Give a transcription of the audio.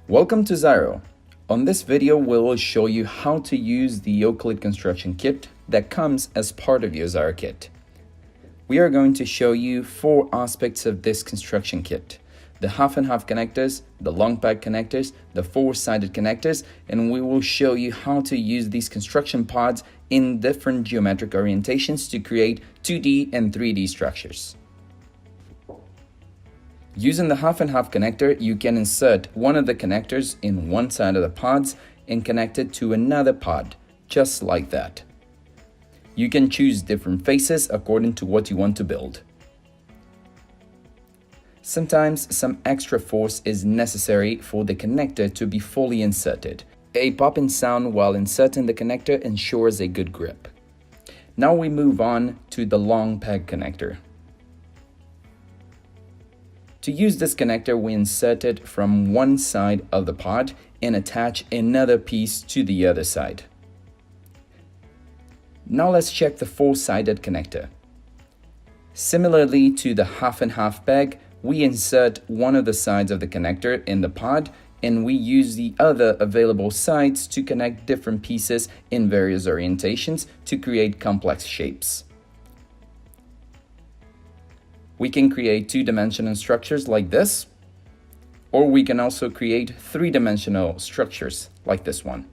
Welcome to Ziro. On this video, we will show you how to use the Euclid construction kit that comes as part of your Ziro kit. We are going to show you 4 aspects of this construction kit: the half and half connectors, the long peg connectors, the 4-sided connectors, and we will show you how to use these construction pods in different geometric orientations to create 2D and 3D structures. Using the half and half connector, you can insert one of the connectors in one side of the pods and connect it to another pod, just like that. You can choose different faces according to what you want to build. Sometimes some extra force is necessary for the connector to be fully inserted. A popping sound while inserting the connector ensures a good grip. Now we move on to the long peg connector. To use this connector, we insert it from one side of the pod and attach another piece to the other side. Now let's check the 4-sided connector. Similarly to the half and half peg, we insert one of the sides of the connector in the pod and we use the other available sides to connect different pieces in various orientations to create complex shapes. We can create 2-dimensional structures like this, or we can also create 3-dimensional structures like this one.